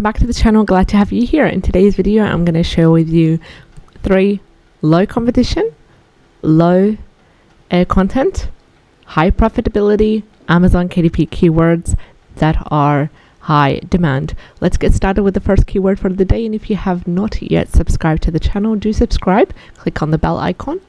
welcome back to the channel. Glad to have you here. In today's video I'm going to share with you 3 low competition, low content, high profitability Amazon KDP keywords that are high demand. Let's get started with the first keyword for the day, and if you have not yet subscribed to the channel, do subscribe. Click on the bell icon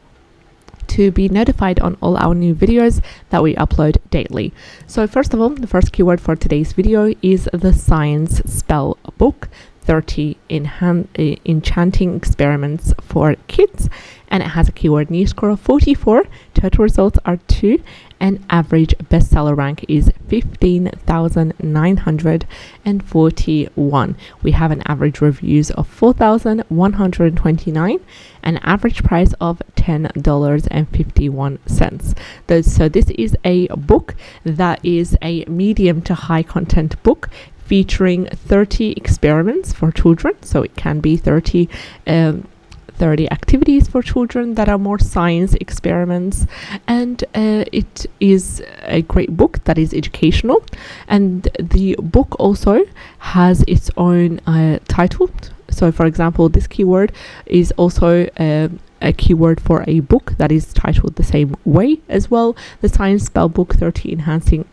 to be notified on all our new videos that we upload daily. So first of all, the first keyword for today's video is the science spell book, 30 enchanting experiments for kids, and it has a keyword niche score of 44. Total results are 2, and average bestseller rank is 15,941. We have an average reviews of 4,129, an average price of $10.51. So this is a book that is a medium to high content book featuring 30 experiments for children. So it can be 30 activities for children that are more science experiments, and it is a great book that is educational. And the book also has its own title. So for example, this keyword is also a keyword for a book that is titled the same way as well. The science spell book, 30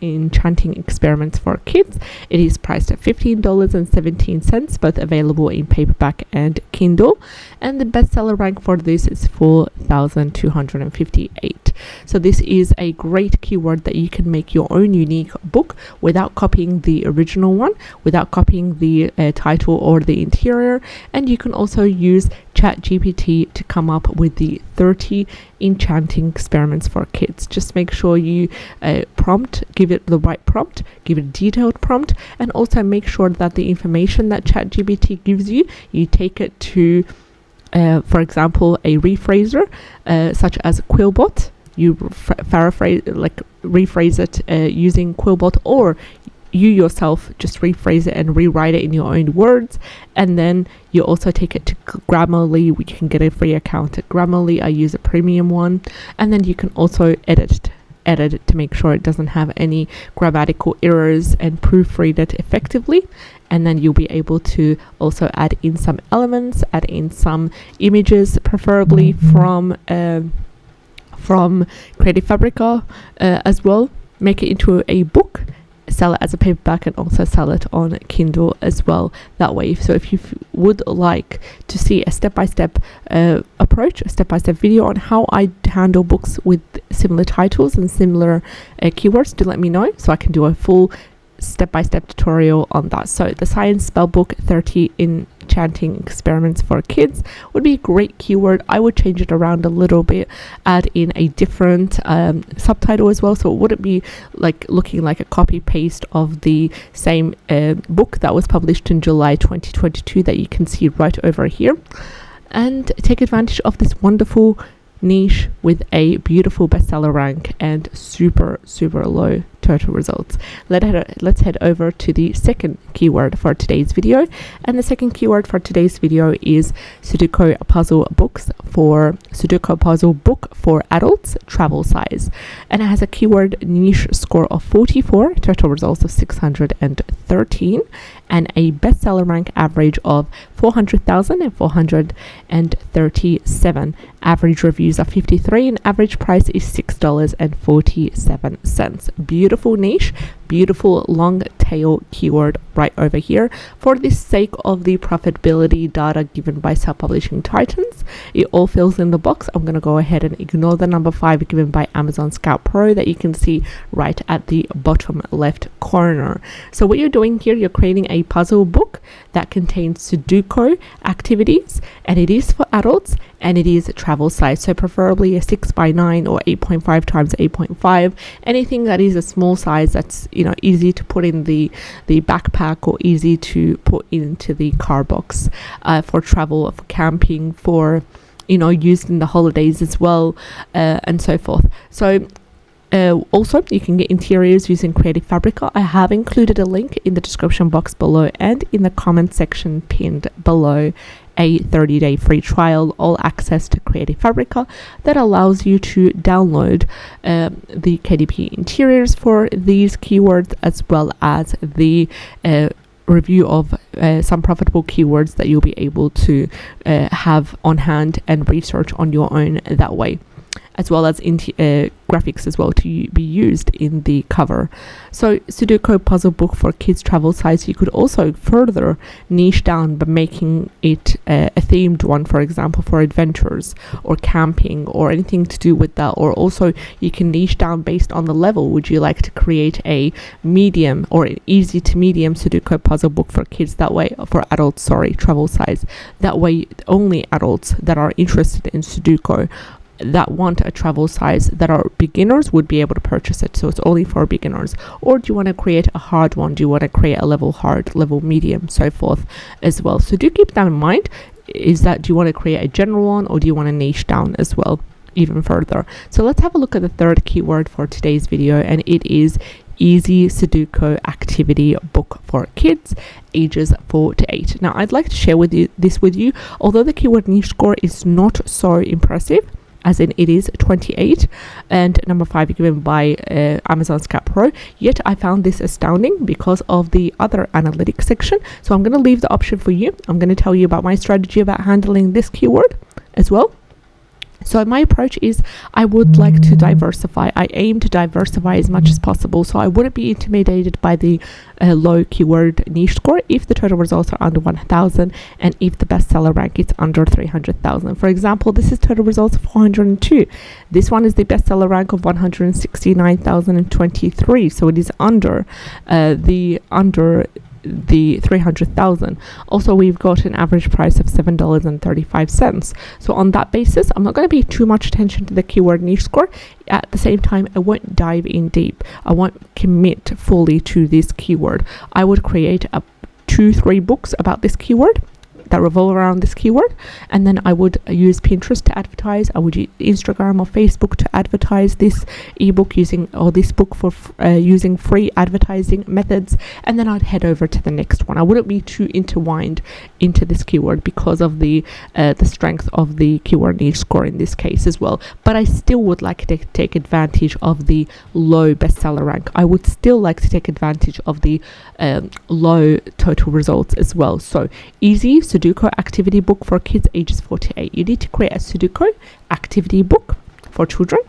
enchanting experiments for kids. It is priced at $15.17, both available in paperback and Kindle, and the bestseller rank for this is 4,258. So this is a great keyword that you can make your own unique book without copying the original one, without copying the title or the interior. And you can also use ChatGPT to come up with the 30 enchanting experiments for kids. Just make sure you give it the right prompt, give it a detailed prompt, and also make sure that the information that ChatGPT gives you, you take it to for example, a rephraser such as Quillbot. You rephrase it using Quillbot, or you yourself just rephrase it and rewrite it in your own words. And then you also take it to Grammarly. We can get a free account at Grammarly. I use a premium one. And then you can also edit it to make sure it doesn't have any grammatical errors and proofread it effectively. And then you'll be able to also add in some elements, add in some images, preferably from Creative Fabrica as well. Make it into a book, sell it as a paperback, and also sell it on Kindle as well that way. So if you would like to see a step-by-step approach, a step-by-step video on how I handle books with similar titles and similar keywords, do let me know so I can do a full step-by-step tutorial on that. So the science spell book, 30 enchanting experiments for kids, would be a great keyword. I would change it around a little bit, add in a different subtitle as well, so it wouldn't be like looking like a copy paste of the same book that was published in July 2022 that you can see right over here. And take advantage of this wonderful niche with a beautiful bestseller rank and super low total results. Let's head over to the second keyword for today's video, and the second keyword for today's video is Suduko puzzle book for adults, travel size, and it has a keyword niche score of 44, total results of 613, and a bestseller rank average of 400,437. Average reviews are 53, and average price is $6.47. Beautiful niche, beautiful long tail keyword right over here. For the sake of the profitability data given by Self-Publishing Titans, it all fills in the box. I'm going to go ahead and ignore the number 5 given by Amazon Scout Pro that you can see right at the bottom left corner. So what you're doing here, you're creating a puzzle book that contains Suduko activities, and it is for adults, and it is travel size, so preferably a 6x9 or 8.5 times 8.5, anything that is a small size that's easy to put in the backpack or easy to put into the car box for travel, for camping, for used in the holidays as well, and so forth. So also you can get interiors using Creative Fabrica. I have included a link in the description box below and in the comment section pinned below, a 30-day free trial, all access to Creative Fabrica that allows you to download the KDP interiors for these keywords, as well as the review of some profitable keywords that you'll be able to have on hand and research on your own that way, as well as graphics as well to be used in the cover. So Sudoku puzzle book for kids travel size, you could also further niche down by making it a themed one, for example, for adventures or camping or anything to do with that. Or also you can niche down based on the level. Would you like to create a medium or an easy to medium Sudoku puzzle book for kids? That way, for adults, sorry, travel size. That way only adults that are interested in Sudoku, that want a travel size, that are beginners, would be able to purchase it. So it's only for beginners. Or do you want to create a hard one? Do you want to create a level hard, level medium, so forth as well? So do keep that in mind. Is that, do you want to create a general one, or do you want to niche down as well even further? So let's have a look at the third keyword for today's video, and it is easy Sudoku activity book for kids ages 4 to 8. Now I'd like to share with you this with you. Although the keyword niche score is not so impressive, as in it is 28 and number 5 given by Amazon's Cat Pro, yet I found this astounding because of the other analytics section. So I'm going to leave the option for you. I'm going to tell you about my strategy about handling this keyword as well. So my approach is I would like to diversify. I aim to diversify as much as possible. So I wouldn't be intimidated by the low keyword niche score if the total results are under 1,000 and if the bestseller rank is under 300,000. For example, this is total results of 402. This one is the bestseller rank of 169,023. So it is under the 300,000. Also, we've got an average price of $7.35. So on that basis, I'm not going to pay too much attention to the keyword niche score. At the same time, I won't dive in deep. I won't commit fully to this keyword. I would create 2-3 books about this keyword that revolve around this keyword, and then I would use Pinterest to advertise. I would use Instagram or Facebook to advertise this ebook using, or this book for using free advertising methods, and then I'd head over to the next one. I wouldn't be too intertwined into this keyword because of the strength of the keyword niche score in this case as well. But I still would like to take advantage of the low bestseller rank. I would still like to take advantage of the low total results as well. So easy Sudoku activity book for kids ages 4 to 8. You need to create a Sudoku activity book for children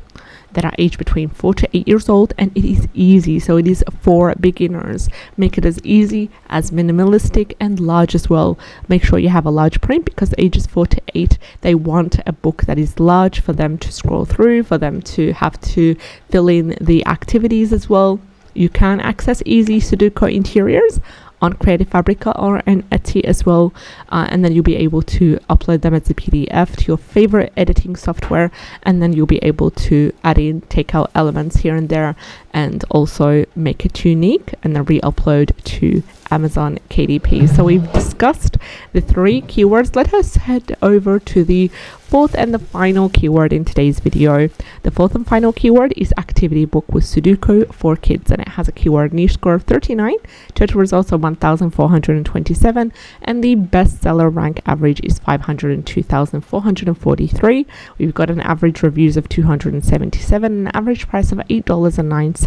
that are aged between 4 to 8 years old, and it is easy. So it is for beginners. Make it as easy, as minimalistic, and large as well. Make sure you have a large print because ages 4 to 8, they want a book that is large for them to scroll through, for them to have to fill in the activities as well. You can access easy Sudoku interiors on Creative Fabrica or on Etsy as well, and then you'll be able to upload them as a PDF to your favorite editing software, and then you'll be able to add in, take out elements here and there, and also make it unique and then re-upload to Amazon KDP. So we've discussed the 3 keywords. Let us head over to the 4th and the final keyword in today's video. The 4th and final keyword is activity book with Sudoku for kids, and it has a keyword niche score of 39, total results of 1,427, and the bestseller rank average is 502,443. We've got an average reviews of 277 and an average price of $8.09.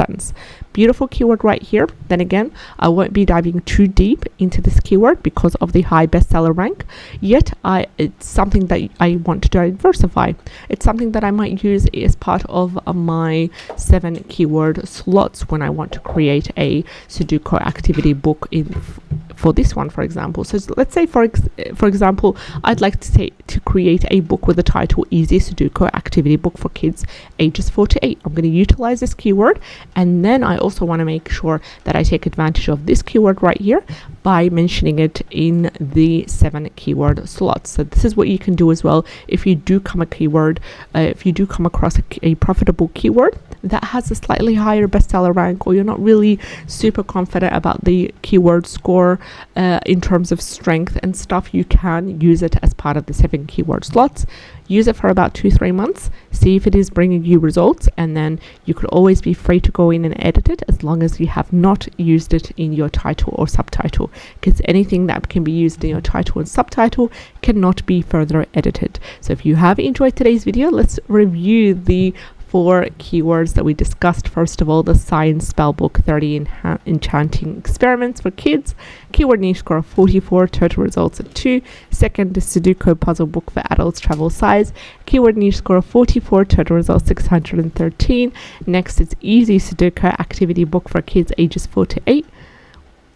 Beautiful keyword right here. Then again, I won't be diving too deep into this keyword because of the high bestseller rank, yet it's something that I want to diversify. It's something that I might use as part of my 7 keyword slots when I want to create a Sudoku activity book for this one, for example. So let's say for example, I'd like to create a book with the title Easy Sudoku Activity Book for Kids ages 4 to 8. I'm going to utilize this keyword, and then I also want to make sure that I take advantage of this keyword right here by mentioning it in the 7 keyword slots. So this is what you can do as well if you do come across a profitable keyword that has a slightly higher bestseller rank, or you're not really super confident about the keyword score in terms of strength and stuff. You can use it as part of the 7 keyword slots. Use it for about 2-3 months, see if it is bringing you results, and then you could always be free to go in and edit it as long as you have not used it in your title or subtitle, because anything that can be used in your title and subtitle cannot be further edited. So if you have enjoyed today's video, let's review the 4 keywords that we discussed. First of all, the science spell book, 30 enchanting experiments for kids. Keyword niche score of 44, total results at 2. Second, the Suduko puzzle book for adults, travel size. Keyword niche score of 44, total results 613. Next, it's easy Sudoku activity book for kids ages 4 to 8.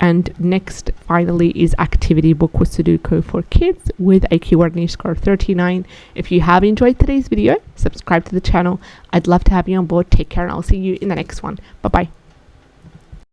And next, finally, is activity book with Sudoku for kids with a keyword niche score of 39. If you have enjoyed today's video, subscribe to the channel. I'd love to have you on board. Take care, and I'll see you in the next one. Bye-bye.